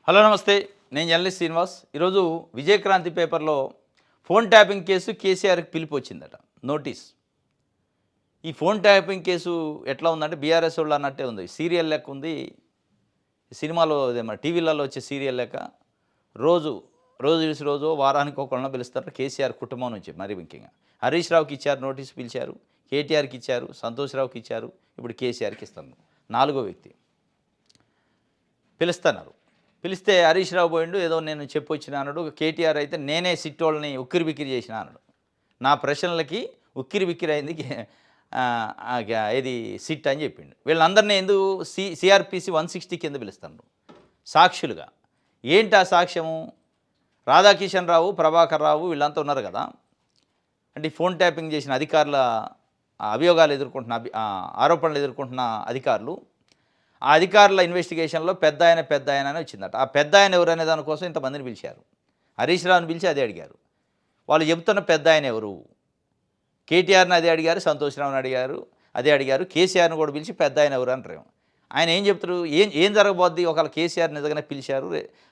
Hello నమస్తే. నేను journalist Srinivas. ఈరోజు విజయక్రాంతి పేపర్లో ఫోన్ ట్యాపింగ్ కేసు కేసీఆర్కి పిలుపు వచ్చిందట. నోటీస్. ఈ ఫోన్ ట్యాపింగ్ కేసు ఎట్లా ఉందంటే బీఆర్ఎస్ వాళ్ళు అన్నట్టే ఉంది. సీరియల్ లెక్క ఉంది. సినిమాలో మన టీవీలలో వచ్చే సీరియల్ లెక్క రోజు రోజు చూసి రోజు వారానికి ఒకళ్ళని పిలుస్తారు. కేసీఆర్ కుటుంబం నుంచి మరీ ముఖ్యంగా హరీష్ రావుకి ఇచ్చారు, నోటీస్ పిలిచారు. కేటీఆర్కి ఇచ్చారు, సంతోష్ రావుకి ఇచ్చారు, ఇప్పుడు కేసీఆర్కి ఇస్తున్నారు. నాలుగో వ్యక్తి పిలుస్తున్నారు. పిలిస్తే హరీష్ రావు పోయిండు, ఏదో నేను చెప్పొచ్చిన అన్నాడు. కేటీఆర్ అయితే నేనే సిట్టోళ్ళని ఉక్కిరి బిక్కిరి చేసిన అన్నాడు. నా ప్రశ్నలకి ఉక్కిరి బిక్కిరి అయింది ఇది సిట్ అని చెప్పిండు. వీళ్ళందరినీ ఎందుకు సిఆర్పిసి 160 కింద పిలుస్తాను సాక్షులుగా. ఏంటి ఆ సాక్ష్యము? రాధాకిషన్ రావు, ప్రభాకర్ రావు వీళ్ళంతా ఉన్నారు కదా. అంటే ఫోన్ ట్యాపింగ్ చేసిన అధికారుల అభియోగాలు ఎదుర్కొంటున్న ఆరోపణలు ఎదుర్కొంటున్న అధికారులు, ఆ అధికారుల ఇన్వెస్టిగేషన్లో పెద్ద ఆయన అని వచ్చిందట. ఆ పెద్ద ఆయన ఎవరనే దానికోసం ఇంతమందిని పిలిచారు. హరీష్ రావుని పిలిచి అదే అడిగారు. వాళ్ళు చెబుతున్న పెద్ద ఆయన ఎవరు? కేటీఆర్ని అదే అడిగారు, సంతోష్ రావుని అడిగారు, అదే అడిగారు. కేసీఆర్ని కూడా పిలిచి పెద్ద ఆయన ఎవరు అంటారు. ఆయన ఏం చెప్తారు? ఏం జరగబోద్ది? ఒకవేళ కేసీఆర్ నిజంగానే పిలిచారు,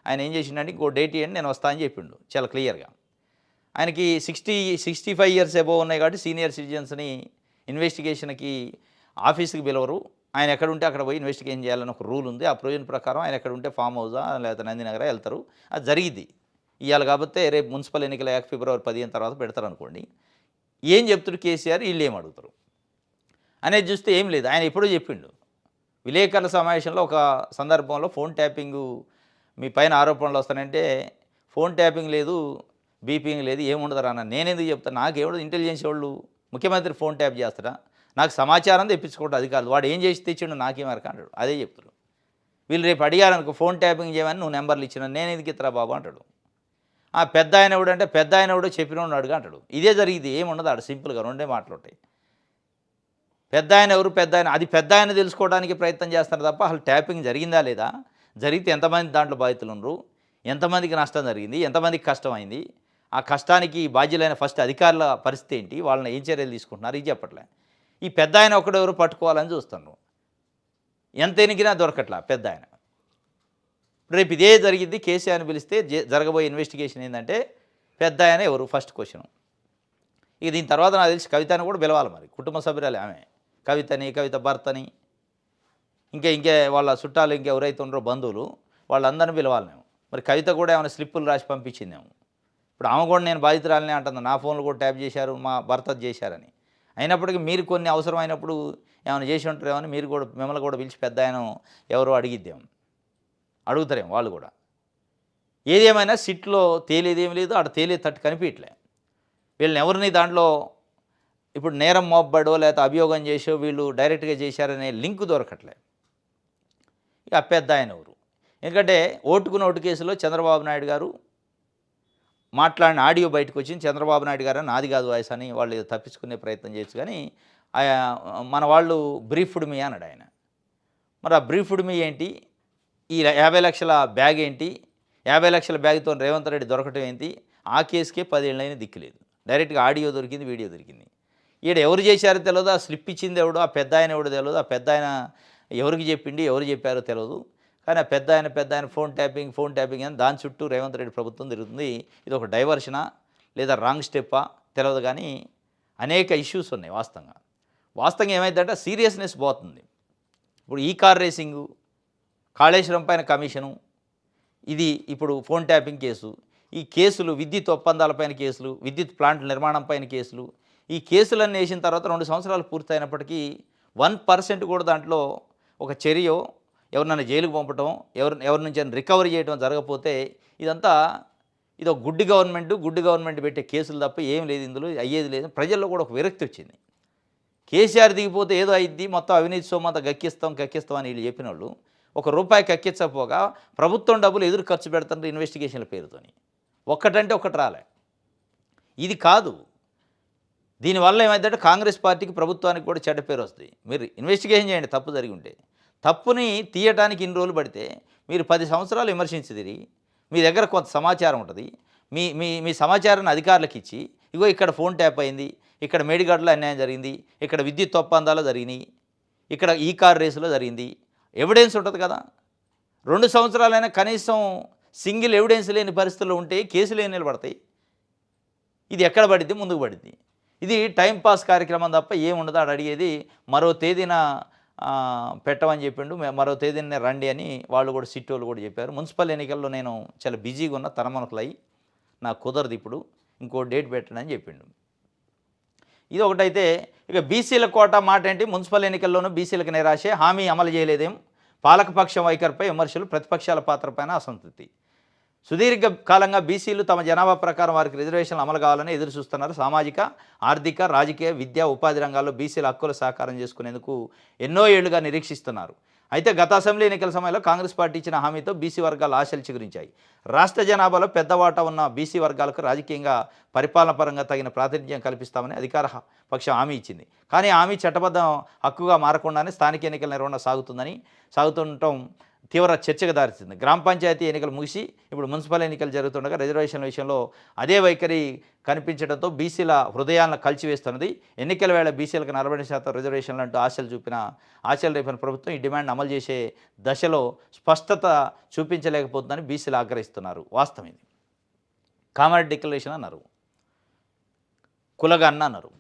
ఆయన ఏం చేసిండంటే ఇంకో డేట్ ఇవ్వండి నేను వస్తా అని చెప్పిండు చాలా క్లియర్గా. ఆయనకి 65 ఇయర్స్ అబోవ్ ఉన్నాయి కాబట్టి సీనియర్ సిటిజన్స్ని ఇన్వెస్టిగేషన్కి ఆఫీస్కి పిలవరు. ఆయన ఎక్కడ ఉంటే అక్కడ పోయి ఇన్వెస్టిగేషన్ చేయాలని ఒక రూల్ ఉంది. ఆ ప్రొవిజన్ ప్రకారం ఆయన ఎక్కడ ఉంటే ఫామ్ హౌసా లేకపోతే నందినగరా వెళ్తారు. అది జరిగింది ఇవాళ. కాబట్టి రేపు మున్సిపల్ ఎన్నికల ఫిబ్రవరి 15 తర్వాత పెడతారు అనుకోండి. ఏం చెప్తారు కేసీఆర్, వీళ్ళు ఏం అడుగుతారు అనేది చూస్తే ఏం లేదు. ఆయన ఎప్పుడో చెప్పిండు విలేకరుల సమావేశంలో ఒక సందర్భంలో, ఫోన్ ట్యాపింగు మీ పైన ఆరోపణలు వస్తానంటే ఫోన్ ట్యాపింగ్ లేదు, బీపింగ్ లేదు, ఏముండదు అన్న. నేనెందుకు చెప్తాను? నాకేమో ఇంటెలిజెన్స్ వాళ్ళు ముఖ్యమంత్రి ఫోన్ ట్యాప్ చేస్తాడా? నాకు సమాచారం తెప్పించుకోవడం అది కాదు. వాడు ఏం చేసి తెచ్చిండు నాకేం అరక అంటాడు. అదే చెప్తాడు. వీళ్ళు రేపు అడిగారనుకో ఫోన్ ట్యాపింగ్ చేయమని, నువ్వు నెంబర్లు ఇచ్చిన నేను ఎందుకు ఇతరా బాబు అంటాడు. ఆ పెద్ద ఆయన ఎవడు అంటే పెద్ద ఆయన ఎవడో చెప్పినోడు అడుగు అంటాడు. ఇదే జరిగింది, ఏముండదు ఆడ. సింపుల్గా రెండే మాటలు ఉంటాయి. పెద్ద ఆయన ఎవరు? పెద్ద ఆయన అది పెద్ద ఆయన తెలుసుకోవడానికి ప్రయత్నం చేస్తారు తప్ప అసలు ట్యాపింగ్ జరిగిందా లేదా, జరిగితే ఎంతమంది దాంట్లో బాధితులు ఉన్నారు, ఎంతమందికి నష్టం జరిగింది, ఎంతమందికి కష్టం అయింది, ఆ కష్టానికి బాధ్యులైన ఫస్ట్ అధికారుల పరిస్థితి ఏంటి, వాళ్ళని ఏం చర్యలు తీసుకుంటున్నారు, ఇది చెప్పట్లే. ఈ పెద్ద ఆయన ఒకడెవరు పట్టుకోవాలని చూస్తున్నాను. ఎంత ఎనికినా దొరకట్లా పెద్ద ఆయన. రేపు ఇదే జరిగింది. కేసీఆర్ని పిలిస్తే జరగబోయే ఇన్వెస్టిగేషన్ ఏంటంటే పెద్ద ఆయన ఎవరు ఫస్ట్ క్వశ్చన్. ఇక దీని తర్వాత నాకు తెలిసి కవితని కూడా పిలవాలి. మరి కుటుంబ సభ్యురాలు ఆమె, కవిత భర్తని, ఇంకే వాళ్ళ చుట్టాలు ఇంకెవరైతే ఉన్నారో బంధువులు, వాళ్ళందరినీ పిలవాలి మేము. మరి కవిత కూడా ఏమైనా స్లిప్పులు రాసి పంపించిందేమో. ఇప్పుడు ఆమె కూడా నేను బాధితురాలనే అంటుంది. నా ఫోన్లు కూడా ట్యాప్ చేశారు, మా భర్త చేశారని. అయినప్పటికీ మీరు కొన్ని అవసరమైనప్పుడు ఏమైనా చేసి ఉంటారేమని మీరు కూడా మిమ్మల్ని కూడా పిలిచి పెద్ద ఆయన ఎవరో అడుగుతారేమో వాళ్ళు కూడా. ఏదేమైనా సిట్లో తేలేదేమి లేదు, ఆడ తేలేది కనిపించట్లే. వీళ్ళని ఎవరిని దాంట్లో ఇప్పుడు నేరం మోపబడో లేకపోతే అభియోగం చేసో వీళ్ళు డైరెక్ట్గా చేశారనే లింక్ దొరకట్లే. ఇక పెద్ద ఆయన ఎవరు? ఎందుకంటే ఓటుకు నోటు కేసులో చంద్రబాబు నాయుడు గారు మాట్లాడిన ఆడియో బయటకు వచ్చింది. చంద్రబాబు నాయుడు గారు నాది కాదు వాయిస్ అని వాళ్ళు తప్పించుకునే ప్రయత్నం చేయొచ్చు. కానీ మన వాళ్ళు బ్రీఫ్డ్ మీ అన్నాడు ఆయన. మరి ఆ బ్రీఫ్డ్ మీ ఏంటి, ఈ 50 లక్షల బ్యాగ్ ఏంటి, 50 లక్షల బ్యాగ్తో రేవంత్ రెడ్డి దొరకటం ఏంటి, ఆ కేసుకే 10 ఏళ్ళైనా దిక్కులేదు. డైరెక్ట్గా ఆడియో దొరికింది, వీడియో దొరికింది. ఈడ ఎవరు చేశారో తెలియదు, ఆ స్లిప్ ఇచ్చింది ఎవడో, ఆ పెద్ద ఆయన ఎవడో తెలియదు, ఆ పెద్ద ఆయన ఎవరికి చెప్పిండి, ఎవరు చెప్పారో తెలియదు. కానీ ఆ పెద్ద ఆయన ఫోన్ ట్యాపింగ్ అని దాని చుట్టూ రేవంత్ రెడ్డి ప్రభుత్వం తిరుగుతుంది. ఇది ఒక డైవర్షనా లేదా రాంగ్ స్టెప్పా తెలియదు. కానీ అనేక ఇష్యూస్ ఉన్నాయి. వాస్తవంగా ఏమైందంటే సీరియస్నెస్ పోతుంది. ఇప్పుడు ఈ కార్ రేసింగు, కాళేశ్వరం పైన కమిషను, ఇది ఇప్పుడు ఫోన్ ట్యాపింగ్ కేసు, ఈ కేసులు విద్యుత్ ఒప్పందాలపైన కేసులు, విద్యుత్ ప్లాంట్ల నిర్మాణం పైన కేసులు, ఈ కేసులన్నీ వేసిన తర్వాత 2 సంవత్సరాలు పూర్తయినప్పటికీ 1% కూడా దాంట్లో ఒక చర్యో, ఎవరినైనా జైలుకు పంపటం, ఎవరి నుంచి రికవరీ చేయడం జరగకపోతే ఇదంతా ఇది ఒక గుడ్డి గవర్నమెంట్ పెట్టే కేసులు తప్ప ఏం లేదు, ఇందులో అయ్యేది లేదు. ప్రజల్లో కూడా ఒక విరక్తి వచ్చింది. కేసీఆర్ దిగిపోతే ఏదో అయ్యిద్ది, మొత్తం అవినీతి సొమ్మంతా కక్కిస్తాం అని వీళ్ళు చెప్పిన వాళ్ళు ₹1 కక్కించకపోగా ప్రభుత్వం డబ్బులు ఎదురు ఖర్చు పెడుతుంటారు ఇన్వెస్టిగేషన్ల పేరుతోని. ఒక్కటంటే ఒక్కటి రాలే. ఇది కాదు. దీనివల్ల ఏమైందంటే కాంగ్రెస్ పార్టీకి, ప్రభుత్వానికి కూడా చెడ్డ పేరు వస్తుంది. మీరు ఇన్వెస్టిగేషన్ చేయండి తప్పు జరిగి ఉంటే. తప్పుని తీయటానికి ఇన్ని రోజులు పడితే మీరు 10 సంవత్సరాలు విమర్శించిదిరి. మీ దగ్గర కొంత సమాచారం ఉంటుంది. మీ మీ మీ సమాచారాన్ని అధికారులకు ఇచ్చి, ఇగో ఇక్కడ ఫోన్ ట్యాప్ అయింది, ఇక్కడ మేడిగడ్డలో అన్యాయం జరిగింది, ఇక్కడ విద్యుత్ ఒప్పందాలు జరిగినాయి, ఇక్కడ ఈ కార్ రేసులో జరిగింది, ఎవిడెన్స్ ఉంటుంది కదా. 2 సంవత్సరాలైనా కనీసం సింగిల్ ఎవిడెన్స్ లేని పరిస్థితుల్లో ఉంటే కేసులు ఏం నిలబడతాయి? ఇది ఎక్కడ పడిద్ది? ముందుకు పడిద్ది. ఇది టైం పాస్ కార్యక్రమం తప్ప ఏముండదు. ఆడు అడిగేది మరో తేదీన పెట్టమని చెప్పిండు. మరో తేదీన రండి అని వాళ్ళు కూడా సిట్టోళ్ళు కూడా చెప్పారు. మున్సిపల్ ఎన్నికల్లో నేను చాలా బిజీగా ఉన్న తలమునకలయ్యి నాకు కుదరదు ఇప్పుడు, ఇంకో డేట్ పెట్టండి అని చెప్పిండు. ఇది ఒకటైతే ఇక బీసీల కోటా మాట ఏంటి? మున్సిపల్ ఎన్నికల్లోనూ బీసీలకు నిరాశే, హామీ అమలు చేయలేదేం, పాలకపక్షం వైఖరిపై విమర్శలు, ప్రతిపక్షాల పాత్రపైన అసంతృప్తి. సుదీర్ఘ కాలంగా బీసీలు తమ జనాభా ప్రకారం వారికి రిజర్వేషన్లు అమలు కావాలని ఎదురు చూస్తున్నారు. సామాజిక, ఆర్థిక, రాజకీయ, విద్యా, ఉపాధి రంగాల్లో బీసీల హక్కులు సాకారం చేసుకునేందుకు ఎన్నో ఏళ్లుగా నిరీక్షిస్తున్నారు. అయితే గత అసెంబ్లీ ఎన్నికల సమయంలో కాంగ్రెస్ పార్టీ ఇచ్చిన హామీతో బీసీ వర్గాల ఆశలు చిగురించాయి. రాష్ట్ర జనాభాలో పెద్ద వాటా ఉన్న బీసీ వర్గాలకు రాజకీయంగా, పరిపాలన పరంగా తగిన ప్రాతినిధ్యం కల్పిస్తామని అధికార పక్షం హామీ ఇచ్చింది. కానీ హామీ చట్టబద్ధ హక్కుగా మారకుండానే స్థానిక ఎన్నికల నిర్వహణ సాగుతుండటం తీవ్ర చర్చకు దారితీసింది. గ్రామ పంచాయతీ ఎన్నికలు ముగిసి ఇప్పుడు మున్సిపల్ ఎన్నికలు జరుగుతుండగా రిజర్వేషన్ల విషయంలో అదే వైఖరి కనిపించడంతో బీసీల హృదయాలను కలిచివేస్తున్నది. ఎన్నికల వేళ బీసీలకు 40% రిజర్వేషన్లు అంటూ ఆశలు రేపిన ప్రభుత్వం ఈ డిమాండ్ అమలు చేసే దశలో స్పష్టత చూపించలేకపోతుందని బీసీలు ఆగ్రహిస్తున్నారు. వాస్తవం ఇది. కామారెడ్డి డిక్లరేషన్ అన్నారు, కులగన్న అన్నారు.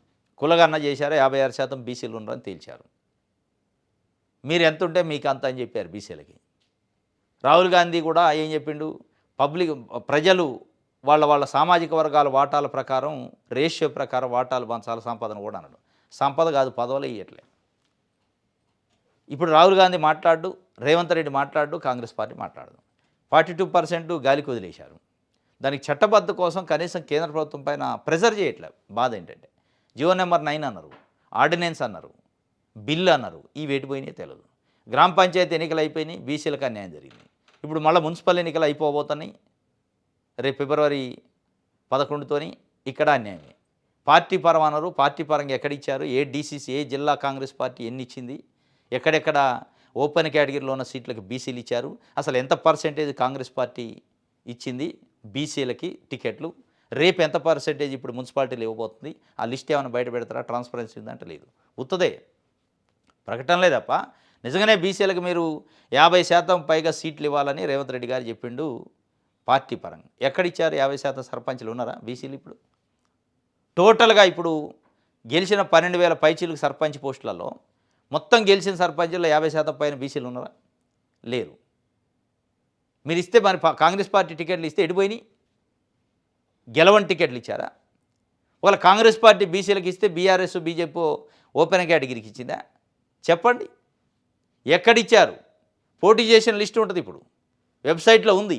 కులగన్న చేశారు, 56% బీసీలు ఉన్నారని తేల్చారు. మీరు ఎంత ఉంటే మీకు అంత అని చెప్పారు బీసీలకి. రాహుల్ గాంధీ కూడా ఏం చెప్పిండు? ప్రజలు వాళ్ళ సామాజిక వర్గాల వాటాల ప్రకారం, రేషియో ప్రకారం వాటాలు పంచాలి సంపదను కూడా అన్నాడు. సంపద కాదు, పదవులు ఇవ్వట్లే. ఇప్పుడు రాహుల్ గాంధీ మాట్లాడు, రేవంత్ రెడ్డి మాట్లాడు, కాంగ్రెస్ పార్టీ మాట్లాడదు. 42% గాలికి వదిలేశారు. దానికి చట్టబద్ధ కోసం కనీసం కేంద్ర ప్రభుత్వం పైన ప్రెజర్ చేయట్లేదు. బాధ ఏంటంటే జీవో నెంబర్ 9 అన్నారు, ఆర్డినెన్స్ అన్నారు, బిల్లు అన్నారు. ఈ వేటిపోయినాయి తెలియదు. గ్రామ పంచాయతీ ఎన్నికలు అయిపోయినాయి, బీసీలకు అన్యాయం జరిగింది. ఇప్పుడు మళ్ళీ మున్సిపల్ ఎన్నికలు అయిపోబోతున్నాయి రేపు ఫిబ్రవరి 11తోని. ఇక్కడ అన్యాయమే. పార్టీ పరం అన్నారు, పార్టీ పరంగా ఎక్కడిచ్చారు? ఏ డీసీసీ, ఏ జిల్లా కాంగ్రెస్ పార్టీ ఎన్ని ఇచ్చింది? ఎక్కడెక్కడ ఓపెన్ కేటగిరీలో ఉన్న సీట్లకు బీసీలు ఇచ్చారు? అసలు ఎంత పర్సెంటేజ్ కాంగ్రెస్ పార్టీ ఇచ్చింది బీసీలకి టికెట్లు? రేపు ఎంత పర్సెంటేజ్ ఇప్పుడు మున్సిపాలిటీలు ఇవ్వబోతుంది? ఆ లిస్ట్ ఏమైనా బయట పెడతారా? ట్రాన్స్పరెన్సీ ఉందంటే లేదు, ఉత్తదే ప్రకటనలే తప్ప. నిజంగానే బీసీలకు మీరు 50% పైగా సీట్లు ఇవ్వాలని రేవంత్ రెడ్డి గారు చెప్పిండు పార్టీ పరంగా. ఎక్కడిచ్చారు? 50% సర్పంచ్లు ఉన్నారా బీసీలు? ఇప్పుడు టోటల్గా ఇప్పుడు గెలిచిన 12,000 పైచీలకు సర్పంచ్ పోస్టులలో మొత్తం గెలిచిన సర్పంచ్లో 50% పైన బీసీలు ఉన్నారా? లేరు. మీరు ఇస్తే మరి కాంగ్రెస్ పార్టీ టికెట్లు ఇస్తే ఎడిపోయినాయి? గెలవని టికెట్లు ఇచ్చారా? ఒకవేళ కాంగ్రెస్ పార్టీ బీసీలకు ఇస్తే బీఆర్ఎస్, బీజేపీ ఓపెన్ కేటగిరీకి ఇచ్చిందా? చెప్పండి. ఎక్కడిచ్చారు? పోటీ చేసిన లిస్ట్ ఉంటుంది, ఇప్పుడు వెబ్సైట్లో ఉంది.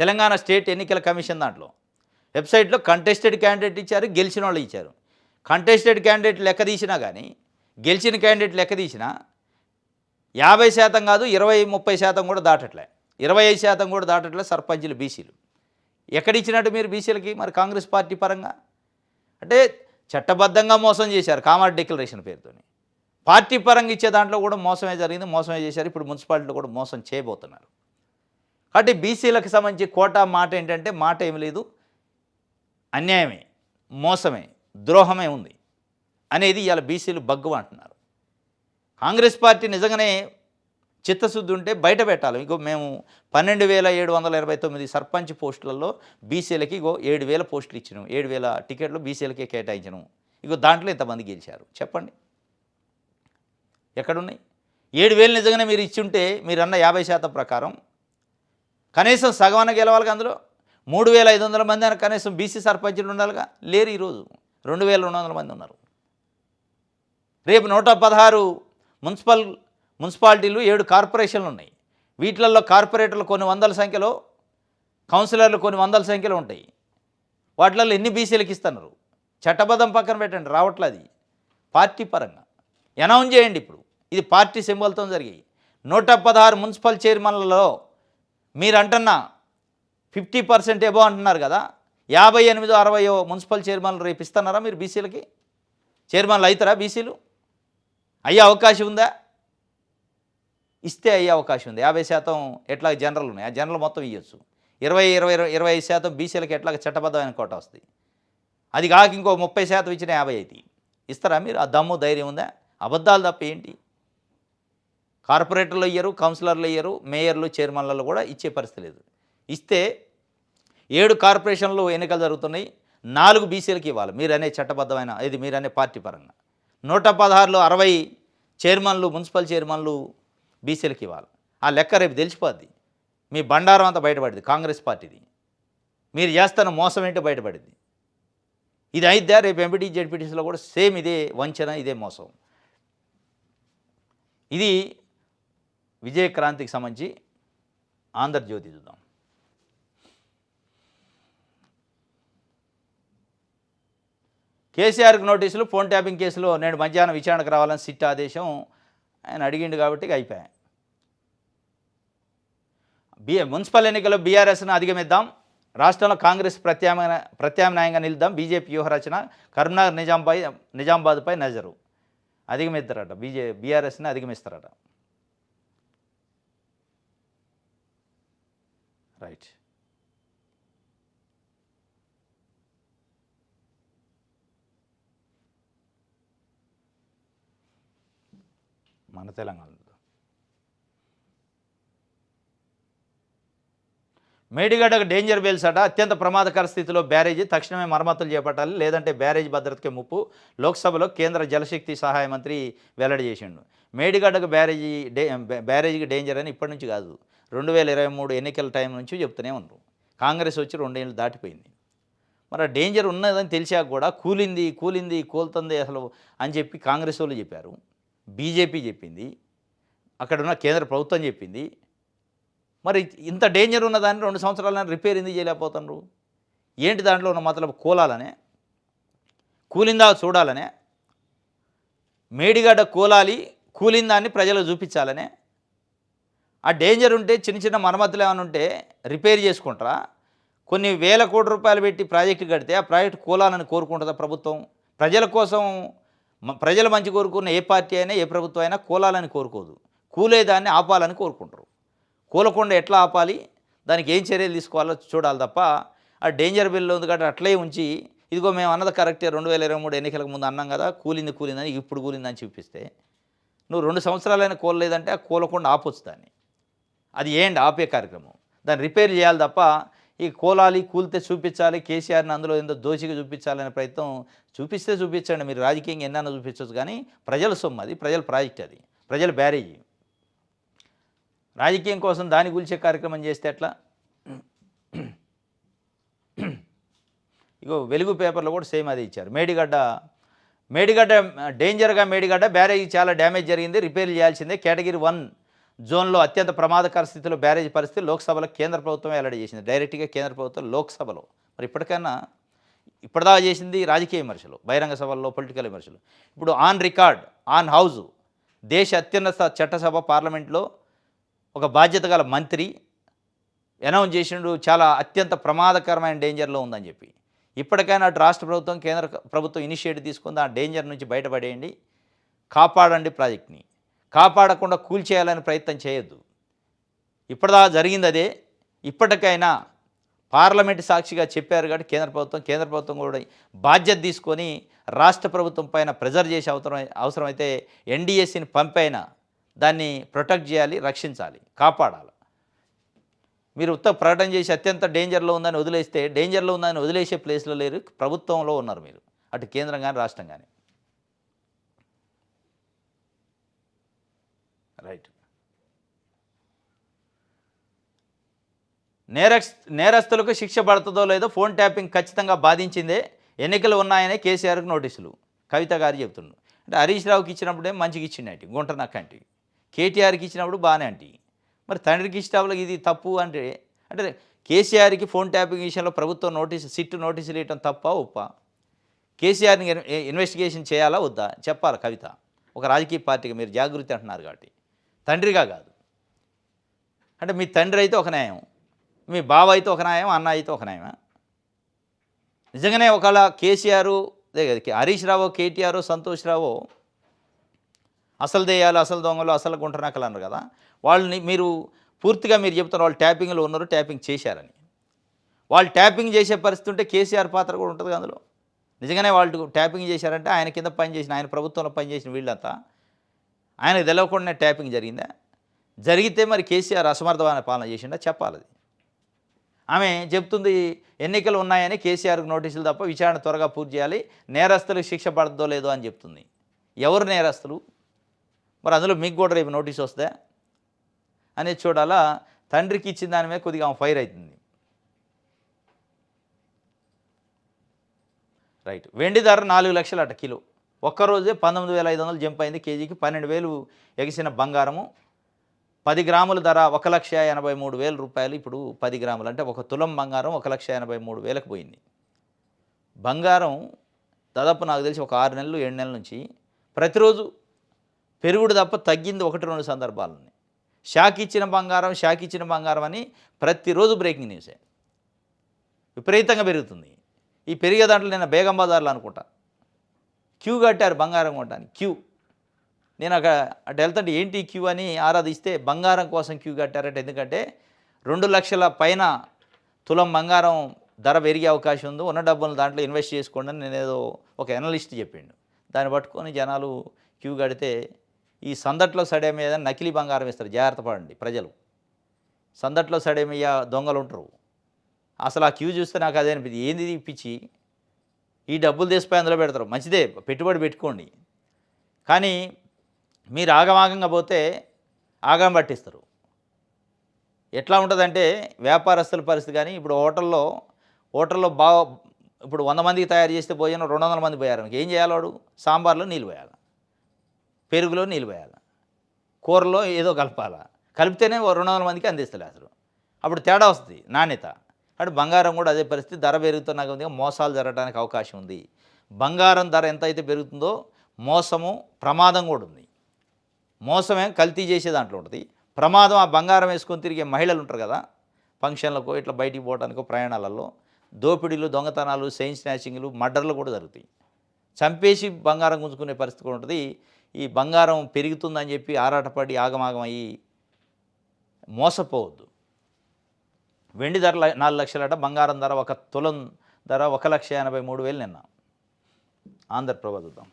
తెలంగాణ స్టేట్ ఎన్నికల కమిషన్ దాంట్లో వెబ్సైట్లో కంటెస్టెడ్ క్యాండిడేట్ ఇచ్చారు, గెలిచిన వాళ్ళు ఇచ్చారు. కంటెస్టెడ్ క్యాండిడేట్ లెక్క తీసినా కానీ, గెలిచిన క్యాండిడేట్ లెక్క తీసినా 50% కాదు, 20-30% కూడా దాటట్లే, 25% కూడా దాటట్లే సర్పంచులు బీసీలు. ఎక్కడిచ్చినట్టు మీరు బీసీలకి మరి కాంగ్రెస్ పార్టీ పరంగా? అంటే చట్టబద్ధంగా మోసం చేశారు కామారెడ్డి డిక్లరేషన్ పేరుతో. పార్టీ పరంగా ఇచ్చే దాంట్లో కూడా మోసమే జరిగింది, మోసమే చేశారు. ఇప్పుడు మున్సిపాలిటీలో కూడా మోసం చేయబోతున్నారు. కాబట్టి బీసీలకు సంబంధించి కోటా మాట ఏంటంటే, మాట ఏమి లేదు, అన్యాయమే, మోసమే, ద్రోహమే ఉంది అనేది ఇవాళ బీసీలు బగ్గు అంటున్నారు. కాంగ్రెస్ పార్టీ నిజంగానే చిత్తశుద్ధి ఉంటే బయట పెట్టాలి. ఇగో మేము 12,729 సర్పంచ్ పోస్టులలో బీసీలకి 7,000 పోస్టులు ఇచ్చినాం, 7,000 టికెట్లు బీసీలకే కేటాయించను. ఇగో దాంట్లో ఎంతమంది గెలిచారు చెప్పండి? ఎక్కడున్నాయి? 7,000 నిజంగానే మీరు ఇచ్చుంటే, మీరు అన్న 50% ప్రకారం కనీసం సగమన్న గెలవాలి. అందులో 3,500 మంది అని కనీసం బీసీ సర్పంచులు ఉండాలిగా. లేరు. ఈరోజు 2,200 మంది ఉన్నారు. రేపు 116 మున్సిపాలిటీలు, 7 కార్పొరేషన్లు ఉన్నాయి. వీటిలలో కార్పొరేటర్లు కొన్ని వందల సంఖ్యలో, కౌన్సిలర్లు కొన్ని వందల సంఖ్యలో ఉంటాయి. వాటిలలో ఎన్ని బీసీలకు ఇస్తున్నారు? చట్టబద్ధం పక్కన పెట్టండి, రావట్లేదు. పార్టీ పరంగా అనౌన్స్ చేయండి. ఇప్పుడు ఇది పార్టీ సింబల్తో జరిగాయి. 116 మున్సిపల్ చైర్మన్లలో మీరు అంటున్న 50% ఎబో అంటున్నారు కదా, 58-60 మున్సిపల్ చైర్మన్లు రేపు ఇస్తున్నారా మీరు బీసీలకి? చైర్మన్లు అవుతారా బీసీలు? అయ్యే అవకాశం ఉందా? ఇస్తే అయ్యే అవకాశం ఉంది. 50% ఎట్లా జనరల్ ఉన్నాయి, ఆ జనరల్ మొత్తం ఇవ్వచ్చు. 25% బీసీలకి ఎట్లా చట్టబద్ధమైన కోట వస్తుంది. అది కాక ఇంకో 30% ఇచ్చిన 50 అవుతాయి. ఇస్తారా మీరు? ఆ దమ్ము ధైర్యం ఉందా? అబద్ధాలు తప్ప ఏంటి? కార్పొరేటర్లు ఇయ్యరు, కౌన్సిలర్లు ఇయ్యరు, మేయర్లు, చైర్మన్లలో కూడా ఇచ్చే పరిస్థితి లేదు. ఇస్తే 7 కార్పొరేషన్లు ఎన్నికలు జరుగుతున్నాయి. 4 బీసీలకు ఇవ్వాలి మీరనే చట్టబద్ధమైన ఇది మీరనే పార్టీ పరంగా. 116లో 60 చైర్మన్లు, మున్సిపల్ చైర్మన్లు బీసీలకు ఇవ్వాలి. ఆ లెక్క రేపు తెలిసిపోద్ది. మీ బండారం అంతా బయటపడింది కాంగ్రెస్ పార్టీది. మీరు చేస్తున్న మోసం ఏంటో బయటపడింది. ఇది అయిద్దా రేపు ఎంపీటీ జెడ్పీటీసీలో కూడా సేమ్ ఇదే వంచన, ఇదే మోసం. ఇది విజయక్రాంతికి సంబంధించి ఆంధ్రజ్యోతి చూద్దాం. కేసీఆర్కి నోటీసులు, ఫోన్ ట్యాపింగ్ కేసులో నేడు మధ్యాహ్నం విచారణకు రావాలని సిట్ ఆదేశం. ఆయన అడిగిండు కాబట్టి అయిపోయాయి. మున్సిపల్ ఎన్నికల్లో బీఆర్ఎస్ను అధిగమిద్దాం, రాష్ట్రంలో కాంగ్రెస్ ప్రత్యామ్నాయంగా నిలుద్దాం, బీజేపీ వ్యూహరచన, కరీంనగర్ నిజామాబాద్పై నజరు. అధిగమిస్తారట, బీఆర్ఎస్ని అధిగమిస్తారట. రైట్. మన తెలంగాణలో మేడిగడ్డకు డేంజర్ బేల్స్ అట. అత్యంత ప్రమాదకర స్థితిలో బ్యారేజీ, తక్షణమే మరమ్మతులు చేపట్టాలి, లేదంటే బ్యారేజీ భద్రతకే ముప్పు. లోక్సభలో కేంద్ర జలశక్తి సహాయ మంత్రి వెల్లడి చేసిండు. మేడిగడ్డకు బ్యారేజీకి డేంజర్ అని ఇప్పటి నుంచి కాదు, 2023 ఎన్నికల టైం నుంచి చెప్తూనే ఉన్నారు. కాంగ్రెస్ వచ్చి 2 ఏళ్ళు దాటిపోయింది. మరి ఆ డేంజర్ ఉన్నదని తెలిసాక కూడా కూలుతుంది అసలు అని చెప్పి కాంగ్రెస్ వాళ్ళు చెప్పారు, బీజేపీ చెప్పింది, అక్కడున్న కేంద్ర ప్రభుత్వం చెప్పింది. మరి ఇంత డేంజర్ ఉన్నదాన్ని 2 సంవత్సరాలైనా రిపేర్ ఎందుకు చేయలేకపోతున్నారు? ఏంటి దాంట్లో ఉన్న మతలబు? కూలిందా చూడాలనే, మేడిగడ్డ కూలిందాన్ని ప్రజలకు చూపించాలనే. ఆ డేంజర్ ఉంటే చిన్న చిన్న మరమ్మతులు ఏమైనా ఉంటే రిపేర్ చేసుకుంటారా? కొన్ని వేల కోట్ల రూపాయలు పెట్టి ప్రాజెక్టు కడితే ఆ ప్రాజెక్టు కూలాలని కోరుకుంటుందా ప్రభుత్వం? ప్రజల కోసం, ప్రజల మంచి కోరుకున్న ఏ పార్టీ అయినా ఏ ప్రభుత్వం అయినా కూలాలని కోరుకోదు, కూలేదాన్ని ఆపాలని కోరుకుంటారు. కూలకుండా ఎట్లా ఆపాలి, దానికి ఏం చర్యలు తీసుకోవాలో చూడాలి తప్ప ఆ డేంజర్ బిల్ ఉంది కాబట్టి అట్లే ఉంచి ఇదిగో మేము అన్నది కరెక్టే 2023 ఎన్నికలకు ముందు అన్నాం కదా కూలిందని ఇప్పుడు కూలిందని చూపిస్తే నువ్వు 2 సంవత్సరాలైనా కూలలేదంటే ఆ కూలకుండా ఆపొచ్చు దాన్ని. అది ఏంటి ఆపే కార్యక్రమం? దాన్ని రిపేర్ చేయాలి తప్ప ఈ కూలితే చూపించాలి, కేసీఆర్ని అందులో ఏందో దోషిగా చూపించాలనే ప్రయత్నం చూపించండి. మీరు రాజకీయంగా ఎన్నైనా చూపించవచ్చు, కానీ ప్రజల సొమ్ము అది, ప్రజల ప్రాజెక్ట్ అది, ప్రజల బ్యారేజీ. రాజకీయం కోసం దాని గురించే కార్యక్రమం చేస్తే ఎట్లా? ఇగో వెలుగు పేపర్లో కూడా సేమ్ అది ఇచ్చారు. మేడిగడ్డ మేడిగడ్డ బ్యారేజీ చాలా డ్యామేజ్ జరిగింది, రిపేర్ చేయాల్సిందే. కేటగిరీ 1 జోన్లో అత్యంత ప్రమాదకర స్థితిలో బ్యారేజీ పరిస్థితి. లోక్సభలో కేంద్ర ప్రభుత్వం వెల్లడి చేసింది. డైరెక్ట్గా కేంద్ర ప్రభుత్వం లోక్సభలో. మరి ఇప్పటిదాకా చేసింది రాజకీయ విమర్శలు, బహిరంగ సభల్లో పొలిటికల్ విమర్శలు. ఇప్పుడు ఆన్ రికార్డ్, ఆన్ హౌస్, దేశ అత్యున్నత చట్టసభ పార్లమెంట్లో ఒక బాధ్యత గల మంత్రి అనౌన్స్ చేసిండు చాలా అత్యంత ప్రమాదకరమైన డేంజర్లో ఉందని చెప్పి. ఇప్పటికైనా అటు రాష్ట్ర ప్రభుత్వం, కేంద్ర ప్రభుత్వం ఇనిషియేటివ్ తీసుకుంది, ఆ డేంజర్ నుంచి బయటపడేయండి, కాపాడండి ప్రాజెక్ట్ని. కాపాడకుండా కూల్చేయాలని ప్రయత్నం చేయొద్దు. ఇప్పటిదాకా జరిగింది అదే. ఇప్పటికైనా పార్లమెంట్ సాక్షిగా చెప్పారు కాబట్టి కేంద్ర ప్రభుత్వం కూడా బాధ్యత తీసుకొని రాష్ట్ర ప్రభుత్వం పైన ప్రెజర్ చేసే అవసరమైతే ఎన్డీఎస్సీని పంపైనా దాన్ని ప్రొటెక్ట్ చేయాలి, రక్షించాలి, కాపాడాలి. మీరు ప్రకటన చేసి అత్యంత డేంజర్లో ఉందని వదిలేస్తే, డేంజర్లో ఉందని వదిలేసే ప్లేస్లో లేరు, ప్రభుత్వంలో ఉన్నారు మీరు, అటు కేంద్రం కానీ రాష్ట్రం కానీ. రైట్. నేరస్తులకు శిక్ష పడుతుందో లేదో ఫోన్ ట్యాపింగ్ ఖచ్చితంగా బాధించిందే, ఎన్నికలు ఉన్నాయనే కేసీఆర్కి నోటీసులు. కవిత గారు చెప్తున్నారు. అంటే హరీష్ రావుకి ఇచ్చినప్పుడే మంచిగా ఇచ్చిండటి, గుంట నక్కంటి. కేటీఆర్కి ఇచ్చినప్పుడు బాగానే అంటి. మరి తండ్రికి ఇష్టంలో ఇది తప్పు అంటే కేసీఆర్కి ఫోన్ ట్యాపింగ్ విషయంలో ప్రభుత్వం సిట్ నోటీసులు ఇవ్వటం తప్ప ఒప్ప? కేసీఆర్ని ఇన్వెస్టిగేషన్ చేయాలా వద్దా చెప్పాలి కవిత. ఒక రాజకీయ పార్టీగా మీరు జాగృతి అంటున్నారు కాబట్టి, తండ్రిగా కాదు. అంటే మీ తండ్రి అయితే ఒక న్యాయం, మీ బావ అయితే ఒక న్యాయం, అన్న అయితే ఒక న్యాయమా? నిజంగానే ఒకవేళ కేసీఆర్, హరీష్ రావు, కేటీఆర్, సంతోష్ రావు అసలు దెయ్యాలు, అసలు దొంగలు, అసలు గుంటనకలు అన్నారు కదా, వాళ్ళని మీరు పూర్తిగా మీరు చెప్తున్నారు వాళ్ళు ట్యాపింగ్లో ఉన్నారు, ట్యాపింగ్ చేశారని. వాళ్ళు ట్యాపింగ్ చేసే పరిస్థితి ఉంటే కేసీఆర్ పాత్ర కూడా ఉంటుంది అందులో. నిజంగానే వాళ్ళు ట్యాపింగ్ చేశారంటే ఆయన కింద పనిచేసిన, ఆయన ప్రభుత్వంలో పనిచేసిన వీళ్ళంతా ఆయనకు తెలియకుండానే ట్యాపింగ్ జరిగిందా? జరిగితే మరి కేసీఆర్ అసమర్థమైన పాలన చేసిండా చెప్పాలి. ఆమె చెప్తుంది ఎన్నికలు ఉన్నాయని కేసీఆర్కి నోటీసులు తప్ప విచారణ త్వరగా పూర్తి చేయాలి, నేరస్తులకు శిక్ష పడదో లేదో అని చెప్తుంది. ఎవరు నేరస్తులు? మరి అందులో మీకు కూడా రేపు నోటీస్ వస్తుందా అనేది చూడాలా. తండ్రికి ఇచ్చిన దాని మీద కొద్దిగా ఆమె ఫైర్ అవుతుంది. రైట్. వెండి ధర 4 లక్షలు అట కిలో. ఒక్కరోజే 19,500 జంప్ అయింది. కేజీకి 12,000 ఎగిసిన బంగారము. 10 గ్రాముల ధర 1,83,000 రూపాయలు. ఇప్పుడు 10 గ్రాములు అంటే ఒక తులం బంగారం 1,83,000కి పోయింది. బంగారం దాదాపు నాకు తెలిసి ఒక 6 నెలలు 7 నెలల నుంచి ప్రతిరోజు పెరుగుడు తప్ప తగ్గింది 1-2 సందర్భాలు ఉన్నాయి. షాక్ ఇచ్చిన బంగారం అని ప్రతిరోజు బ్రేకింగ్ న్యూసే. విపరీతంగా పెరుగుతుంది. ఈ పెరిగే దాంట్లో నేను బేగం బజార్లో అనుకుంటా క్యూ కట్టారు బంగారం కొనడానికి. క్యూ నేను అటు వెళ్తుంటే ఏంటి క్యూ అని ఆరాధిస్తే బంగారం కోసం క్యూ కట్టారట. ఎందుకంటే 2 లక్షల పైన తులం బంగారం ధర పెరిగే అవకాశం ఉంది, ఉన్న డబ్బులు దాంట్లో ఇన్వెస్ట్ చేసుకోండి అని నేనేదో ఒక అనలిస్ట్ చెప్పిండు. దాన్ని పట్టుకొని జనాలు క్యూ కడితే ఈ సందట్లో సడేమయ్య నకిలీ బంగారం ఇస్తారు. జాగ్రత్త పడండి ప్రజలు. సందట్లో సడేమయ్య దొంగలు ఉంటారు. అసలు ఆ క్యూ చూస్తే నాకు అదే అనిపించింది. ఏంది పిచ్చి, ఈ డబ్బులు తీసిపోయి అందులో పెడతారు. మంచిదే, పెట్టుబడి పెట్టుకోండి. కానీ మీరు ఆగమాగంగా పోతే ఆగం పట్టిస్తారు. ఎట్లా ఉంటుందంటే వ్యాపారస్తుల పరిస్థితి. కానీ ఇప్పుడు హోటల్లో ఇప్పుడు 100 మందికి తయారు చేస్తే భోజనం 200 మంది పోయారు. ఏం చేయాలి వాడు? సాంబార్లో నీళ్ళు పోయాలి, పెరుగులో నీళ్ళు పోయాలి, కూరలో ఏదో కలపాలి. కలిపితేనే 200 మందికి అందిస్తలే అసలు. అప్పుడు తేడా వస్తుంది నాణ్యత. అటు బంగారం కూడా అదే పరిస్థితి. ధర పెరుగుతున్నా కొద్దిగా మోసాలు జరగడానికి అవకాశం ఉంది. బంగారం ధర ఎంత అయితే పెరుగుతుందో మోసము ప్రమాదం కూడా ఉంది. మోసమే కల్తీ చేసే దాంట్లో ఉంటుంది. ప్రమాదం ఆ బంగారం వేసుకొని తిరిగే మహిళలు ఉంటారు కదా, ఫంక్షన్లకు ఇట్లా బయటికి పోవడానికో ప్రయాణాలలో దోపిడీలు, దొంగతనాలు, చైన్ స్నాచింగ్లు, మర్డర్లు కూడా జరుగుతాయి. చంపేసి బంగారం గుంజుకునే పరిస్థితి కూడా ఉంటుంది. ఈ బంగారం పెరుగుతుందని చెప్పి ఆరాటపడి ఆగమాగమయ్యి మోసపోవద్దు. వెండి ధర 4 లక్షలట, బంగారం ధర ఒక తులం ధర 1,83,000 నిన్న. ఆంధ్రప్రభ చూద్దాం.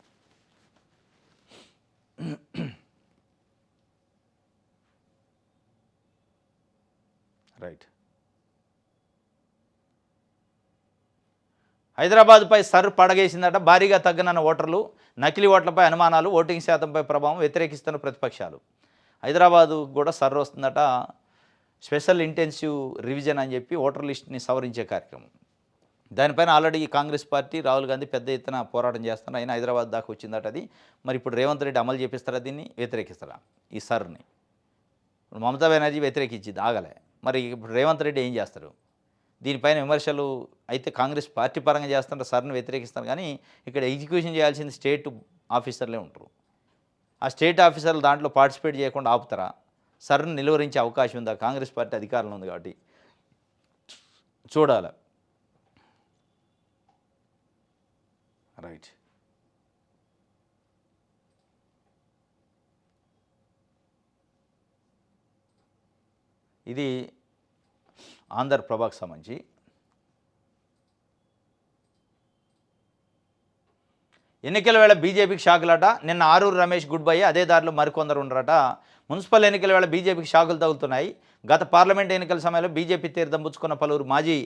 రైట్. హైదరాబాద్పై సర్ పడగేసిందట. భారీగా తగ్గనన్న ఓటర్లు, నకిలీ ఓట్లపై అనుమానాలు, ఓటింగ్ శాతంపై ప్రభావం, వ్యతిరేకిస్తున్న ప్రతిపక్షాలు. హైదరాబాదు కూడా సర్ వస్తుందట. స్పెషల్ ఇంటెన్సివ్ రివిజన్ అని చెప్పి ఓటర్ లిస్ట్ని సవరించే కార్యక్రమం. దానిపైన ఆల్రెడీ కాంగ్రెస్ పార్టీ, రాహుల్ గాంధీ పెద్ద ఎత్తున పోరాటం చేస్తున్నారు. అయినా హైదరాబాద్ దాకా వచ్చిందట అది. మరి ఇప్పుడు రేవంత్ రెడ్డి అమలు చేపిస్తారా, దీన్ని వ్యతిరేకిస్తారా ఈ సర్ని? మమతా బెనర్జీ వ్యతిరేకించింది, ఆగలే. మరి ఇప్పుడు రేవంత్ రెడ్డి ఏం చేస్తారు? దీనిపైన విమర్శలు అయితే కాంగ్రెస్ పార్టీ పరంగా చేస్తుంటే సర్ని వ్యతిరేకిస్తారు. కానీ ఇక్కడ ఎగ్జిక్యూషన్ చేయాల్సింది స్టేట్ ఆఫీసర్లే ఉంటారు. ఆ స్టేట్ ఆఫీసర్లు దాంట్లో పార్టిసిపేట్ చేయకుండా ఆపుతారా? సర్ని నిలువరించే అవకాశం ఉందా? కాంగ్రెస్ పార్టీ అధికారంలో ఉంది కాబట్టి చూడాలి. రైట్. ఇది ఆంధ్రప్రభకు సంబంధించి. ఎన్నికల వేళ బీజేపీకి షాకులట. నిన్న ఆరూరు రమేష్ గుడ్ బై, అదే దారిలో మరికొందరు ఉండరట. మున్సిపల్ ఎన్నికల వేళ బీజేపీకి షాకులు తగులుతున్నాయి. గత పార్లమెంట్ ఎన్నికల సమయంలో బీజేపీ తీర్థం పుచ్చుకున్న పలువురు మాజీ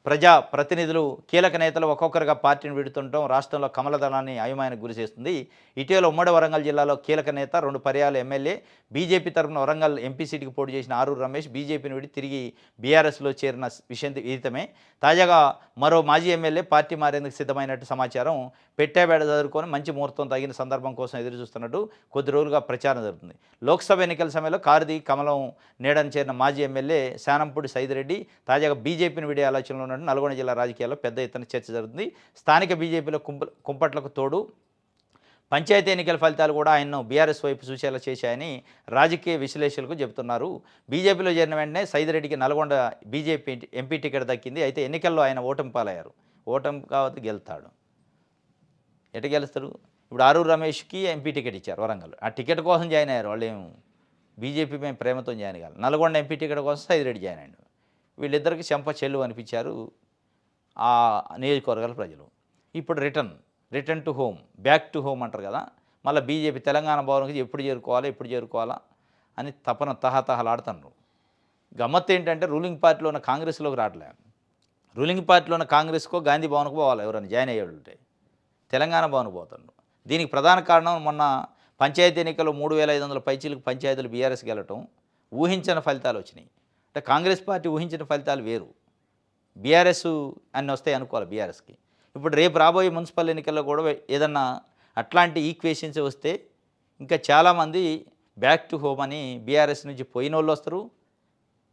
ప్రజా ప్రతినిధులు, కీలక నేతలు ఒక్కొక్కరుగా పార్టీని విడుతుండటం రాష్ట్రంలో కమలదళాన్ని అయోమయానికి గురి చేస్తుంది. ఇటీవల ఉమ్మడి వరంగల్ జిల్లాలో కీలక నేత, 2 పర్యాలు ఎమ్మెల్యే, బీజేపీ తరఫున వరంగల్ ఎంపీ సీటుకు పోటీ చేసిన ఆరూరు రమేష్ బీజేపీని విడి తిరిగి బీఆర్ఎస్లో చేరిన విషయం విదితమే. తాజాగా మరో మాజీ ఎమ్మెల్యే పార్టీ మారేందుకు సిద్ధమైనట్టు సమాచారం. పెట్టేబేడ చదువుకొని మంచి ముహూర్తం తగిన సందర్భం కోసం ఎదురు చూస్తున్నట్టు కొద్ది రోజులుగా ప్రచారం జరుగుతుంది. లోక్సభ ఎన్నికల సమయంలో కారుది కమలం నీడని చేరిన మాజీ ఎమ్మెల్యే శానంపూడి సైదిరెడ్డి తాజాగా బీజేపీని విడే ఆలోచనలో ఉన్నట్టు నల్గొండ జిల్లా రాజకీయాల్లో పెద్ద ఎత్తున చర్చ జరుగుతుంది. స్థానిక బీజేపీలో కుంపట్లకు తోడు పంచాయతీ ఎన్నికల ఫలితాలు కూడా ఆయన్ను బీఆర్ఎస్ వైపు సూచేలా చేశాయని రాజకీయ విశ్లేషకులు చెబుతున్నారు. బీజేపీలో చేరిన వెంటనే సైదిరెడ్డికి నల్గొండ బీజేపీ ఎంపీ టికెట్ దక్కింది. అయితే ఎన్నికల్లో ఆయన ఓటమి పాలయ్యారు. ఓటమి కాబట్టి గెలుతాడు. ఎట గెలుస్తారు? ఇప్పుడు ఆరూరు రమేష్కి ఎంపీ టికెట్ ఇచ్చారు వరంగల్. ఆ టికెట్ కోసం జాయిన్ అయ్యారు. వాళ్ళు ఏం బీజేపీ మేము ప్రేమతో జాయిన్ కాదు. నల్గొండ ఎంపీ టికెట్ కోసం సైదిరెడ్డి జాయిన్ అయ్యాడు. వీళ్ళిద్దరికి చెంప చెల్లు అనిపించారు ఆ నియోజకవర్గాల ప్రజలు. ఇప్పుడు return to home, back to home అంటారు కదా. మళ్ళీ బీజేపీ తెలంగాణ భవన్కి ఎప్పుడు చేరుకోవాలా అని తహతహలాడుతున్నారు. గమ్మత్తు ఏంటంటే రూలింగ్ పార్టీలో ఉన్న కాంగ్రెస్లోకి రావట్లే. రూలింగ్ పార్టీలో ఉన్న కాంగ్రెస్కో గాంధీ భవన్కు పోవాలి ఎవరైనా జాయిన్ అయ్యేవాళ్ళుంటే. తెలంగాణ భవన్కు పోతున్నారు. దీనికి ప్రధాన కారణం మొన్న పంచాయతీ ఎన్నికల్లో 3500 పైచీలకు పంచాయతీలు బీఆర్ఎస్ గెలవటం ఊహించని ఫలితాలు వచ్చినాయి. అంటే కాంగ్రెస్ పార్టీ ఊహించిన ఫలితాలు వేరు. బీఆర్ఎస్ అన్ని వస్తాయి అనుకోవాలి బీఆర్ఎస్కి. ఇప్పుడు రేపు రాబోయే మున్సిపల్ ఎన్నికల్లో కూడా ఏదన్నా అట్లాంటి ఈక్వేషన్స్ వస్తే ఇంకా చాలామంది బ్యాక్ టు హోమ్ అని బీఆర్ఎస్ నుంచి పోయినోళ్ళు వస్తారు,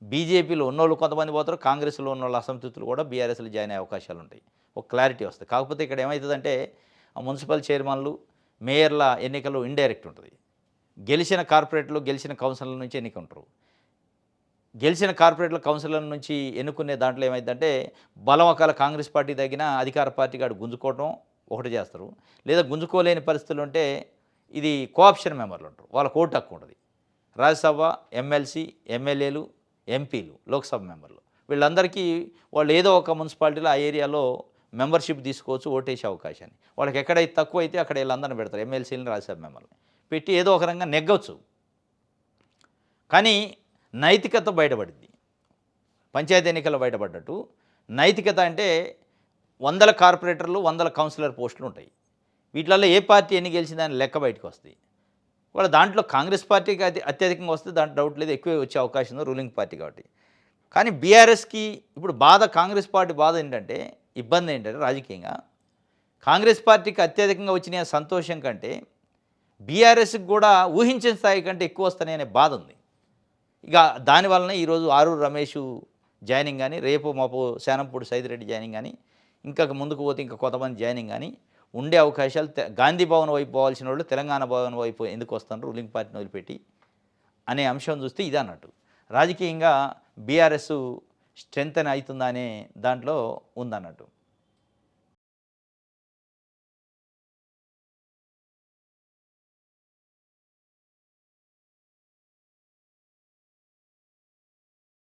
బీజేపీలో ఉన్నోళ్ళు కొంతమంది పోతారు, కాంగ్రెస్లో ఉన్నోళ్ళు అసంతృప్తులు కూడా బీఆర్ఎస్లో జాయిన్ అయ్యే అవకాశాలు ఉంటాయి. ఒక క్లారిటీ వస్తుంది. కాకపోతే ఇక్కడ ఏమవుతుందంటే మున్సిపల్ చైర్మన్లు మేయర్ల ఎన్నికలు ఇండైరెక్ట్ ఉంటుంది. గెలిచిన కార్పొరేట్లు గెలిచిన కౌన్సిలర్ల నుంచి ఎన్నికుంటారు. గెలిచిన కార్పొరేట్ల కౌన్సిలర్ల నుంచి ఎన్నుకునే దాంట్లో ఏమైందంటే బలం ఒకవేళ కాంగ్రెస్ పార్టీ తగిన అధికార పార్టీకి అటు గుంజుకోవడం ఒకటి చేస్తారు, లేదా గుంజుకోలేని పరిస్థితులు ఉంటే ఇది కోఆప్షన్ మెంబర్లు ఉంటారు, వాళ్ళకి ఓటు హక్కు ఉంటుంది. రాజ్యసభ, ఎమ్మెల్సీ, ఎమ్మెల్యేలు, ఎంపీలు, లోక్సభ మెంబర్లు వీళ్ళందరికీ వాళ్ళు ఏదో ఒక మున్సిపాలిటీలో ఆ ఏరియాలో మెంబర్షిప్ తీసుకోవచ్చు, ఓటేసే అవకాశాన్ని. వాళ్ళకి ఎక్కడైతే తక్కువ అయితే అక్కడ వీళ్ళందరినీ పెడతారు, ఎమ్మెల్సీలను, రాజ్యసభ మెంబర్లు పెట్టి ఏదో ఒక రంగా నెగ్గవచ్చు. కానీ నైతికత బయటపడింది. పంచాయతీ ఎన్నికల్లో బయటపడ్డట్టు నైతికత అంటే 100 కార్పొరేటర్లు, 100 కౌన్సిలర్ పోస్టులు ఉంటాయి. వీటిలలో ఏ పార్టీ ఎన్ని గెలిచిందని లెక్క బయటకు వస్తాయి. వాళ్ళ దాంట్లో కాంగ్రెస్ పార్టీకి అత్యధికంగా వస్తే దాంట్లో డౌట్ లేదు, ఎక్కువే వచ్చే అవకాశం ఉంది రూలింగ్ పార్టీ కాబట్టి. కానీ బీఆర్ఎస్కి ఇప్పుడు కాంగ్రెస్ పార్టీ బాధ ఏంటంటే, ఇబ్బంది ఏంటంటే రాజకీయంగా కాంగ్రెస్ పార్టీకి అత్యధికంగా వచ్చిన సంతోషం కంటే బీఆర్ఎస్కి కూడా ఊహించిన స్థాయి కంటే ఎక్కువ వస్తాయి అనే బాధ ఉంది. ఇక దానివల్లనే ఈరోజు ఆరూరు రమేష్ జాయినింగ్ కానీ, రేపు మాపు శానంపూడి సైదిరెడ్డి జాయినింగ్ కానీ, ఇంకా ముందుకు పోతే ఇంకా కొంతమంది జాయినింగ్ కానీ ఉండే అవకాశాలు. గాంధీ భవన్ వైపు పోవాల్సిన వాళ్ళు తెలంగాణ భవన్ వైపు ఎందుకు వస్తున్నారు రూలింగ్ పార్టీని వదిలిపెట్టి అనే అంశం చూస్తే ఇది అన్నట్టు. రాజకీయంగా బీఆర్ఎస్ స్ట్రెంగ్త్ అవుతుందా అనే దాంట్లో ఉందన్నట్టు.